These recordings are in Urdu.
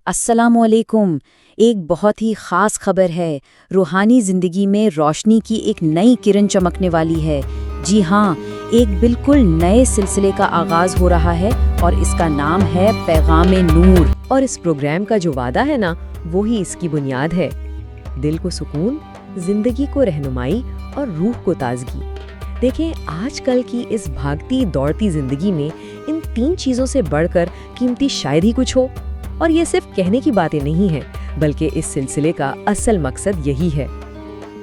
السلام علیکم۔ ایک بہت ہی خاص خبر ہے، روحانی زندگی میں روشنی کی ایک نئی کرن چمکنے والی ہے۔ جی ہاں، ایک بالکل نئے سلسلے کا آغاز ہو رہا ہے اور اس کا نام ہے پیغام نور۔ اور اس پروگرام کا جو وعدہ ہے نا، وہی اس کی بنیاد ہے۔ دل کو سکون، زندگی کو رہنمائی اور روح کو تازگی۔ دیکھیں، آج کل کی اس بھاگتی دوڑتی زندگی میں ان تین چیزوں سے بڑھ کر قیمتی شاید ہی کچھ ہو۔ اور یہ صرف کہنے کی باتیں نہیں ہیں، بلکہ اس سلسلے کا اصل مقصد یہی ہے۔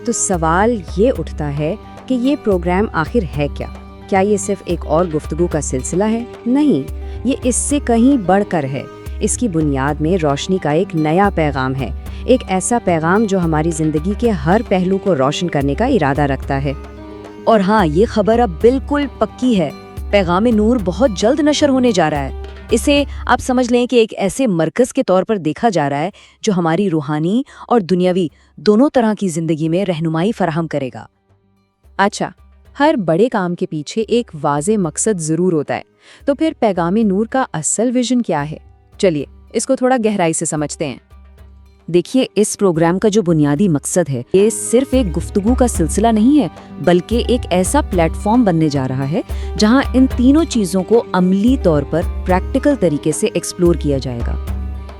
تو سوال یہ اٹھتا ہے کہ یہ پروگرام آخر ہے کیا؟ کیا یہ صرف ایک اور گفتگو کا سلسلہ ہے؟ نہیں، یہ اس سے کہیں بڑھ کر ہے۔ اس کی بنیاد میں روشنی کا ایک نیا پیغام ہے، ایک ایسا پیغام جو ہماری زندگی کے ہر پہلو کو روشن کرنے کا ارادہ رکھتا ہے۔ اور ہاں، یہ خبر اب بالکل پکی ہے، پیغام نور بہت جلد نشر ہونے جا رہا ہے۔ اسے آپ سمجھ لیں کہ ایک ایسے مرکز کے طور پر دیکھا جا رہا ہے جو ہماری روحانی اور دنیاوی دونوں طرح کی زندگی میں رہنمائی فراہم کرے گا۔ اچھا، ہر بڑے کام کے پیچھے ایک واضح مقصد ضرور ہوتا ہے، تو پھر پیغام نور کا اصل ویژن کیا ہے؟ چلیے اس کو تھوڑا گہرائی سے سمجھتے ہیں۔ دیکھیے، اس پروگرام کا جو بنیادی مقصد ہے، یہ صرف ایک گفتگو کا سلسلہ نہیں ہے، بلکہ ایک ایسا پلیٹ فارم بننے جا رہا ہے جہاں ان تینوں چیزوں کو عملی طور پر پریکٹیکل طریقے سے ایکسپلور کیا جائے گا۔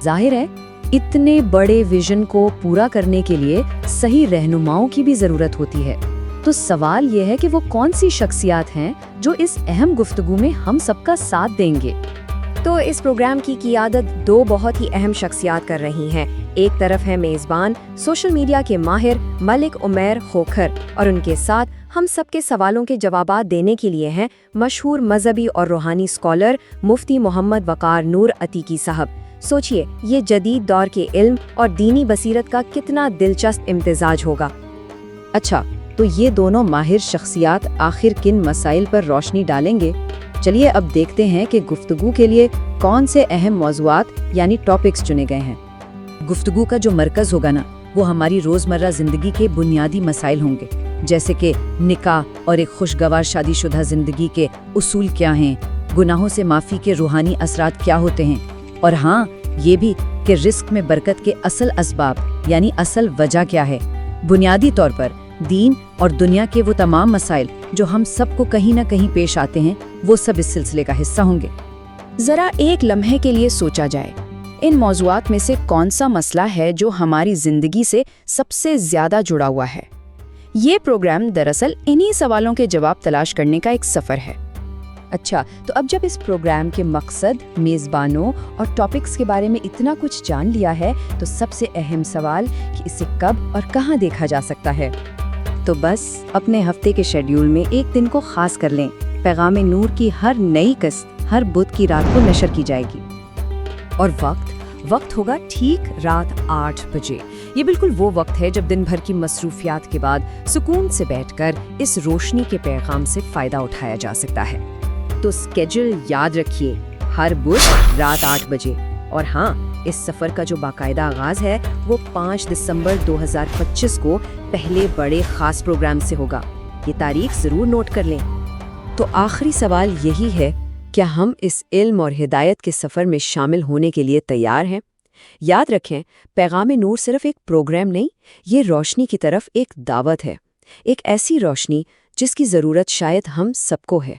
ظاہر ہے، اتنے بڑے ویژن کو پورا کرنے کے لیے صحیح رہنماؤں کی بھی ضرورت ہوتی ہے۔ تو سوال یہ ہے کہ وہ کون سی شخصیات ہیں جو اس اہم گفتگو میں ہم سب کا ساتھ دیں گے؟ تو اس پروگرام کی قیادت دو بہت ہی اہم شخصیات کر رہی ہیں۔ ایک طرف ہے میزبان، سوشل میڈیا کے ماہر ملک عمیر خوکھر، اور ان کے ساتھ ہم سب کے سوالوں کے جوابات دینے کے لیے ہیں مشہور مذہبی اور روحانی اسکالر مفتی محمد وقار نور عتیقی صاحب۔ سوچئے، یہ جدید دور کے علم اور دینی بصیرت کا کتنا دلچسپ امتزاج ہوگا۔ اچھا، تو یہ دونوں ماہر شخصیات آخر کن مسائل پر روشنی ڈالیں گے؟ چلیے اب دیکھتے ہیں کہ گفتگو کے لیے کون سے اہم موضوعات یعنی ٹاپکس چنے گئے ہیں۔ گفتگو کا جو مرکز ہوگا نا، وہ ہماری روزمرہ زندگی کے بنیادی مسائل ہوں گے، جیسے کہ نکاح اور ایک خوشگوار شادی شدہ زندگی کے اصول کیا ہیں، گناہوں سے معافی کے روحانی اثرات کیا ہوتے ہیں، اور ہاں، یہ بھی کہ رزق میں برکت کے اصل اسباب یعنی اصل وجہ کیا ہے۔ بنیادی طور پر دین اور دنیا کے وہ تمام مسائل جو ہم سب کو کہیں نہ کہیں پیش آتے ہیں، وہ سب اس سلسلے کا حصہ ہوں گے۔ ذرا ایک لمحے کے لیے سوچا جائے، ان موضوعات میں سے کون سا مسئلہ ہے جو ہماری زندگی سے سب سے زیادہ جڑا ہوا ہے؟ یہ پروگرام دراصل انہی سوالوں کے جواب تلاش کرنے کا ایک سفر ہے۔ اچھا، تو اب جب اس پروگرام کے مقصد، میزبانوں اور ٹاپکس کے بارے میں اتنا کچھ جان لیا ہے، تو سب سے اہم سوال کہ اسے کب اور کہاں دیکھا جا سکتا ہے؟ تو بس اپنے ہفتے کے شیڈیول میں ایک دن کو خاص کر لیں۔ پیغام نور کی ہر نئی قسط ہر بدھ کی رات کو نشر کی جائے گی، اور وقت ہوگا ٹھیک رات 8 بجے۔ یہ بالکل وہ وقت ہے جب دن بھر کی مصروفیات کے بعد سکون سے بیٹھ کر اس روشنی کے پیغام سے فائدہ اٹھایا جا سکتا ہے۔ تو اسکیڈول یاد رکھیے، ہر بدھ رات 8 بجے۔ اور ہاں، اس سفر کا جو باقاعدہ آغاز ہے وہ 5 دسمبر 2025 کو پہلے بڑے خاص پروگرام سے ہوگا۔ یہ تاریخ ضرور نوٹ کر لیں۔ تو آخری سوال یہی ہے، کیا ہم اس علم اور ہدایت کے سفر میں شامل ہونے کے لیے تیار ہیں؟ یاد رکھیں، پیغام نور صرف ایک پروگرام نہیں، یہ روشنی کی طرف ایک دعوت ہے، ایک ایسی روشنی جس کی ضرورت شاید ہم سب کو ہے۔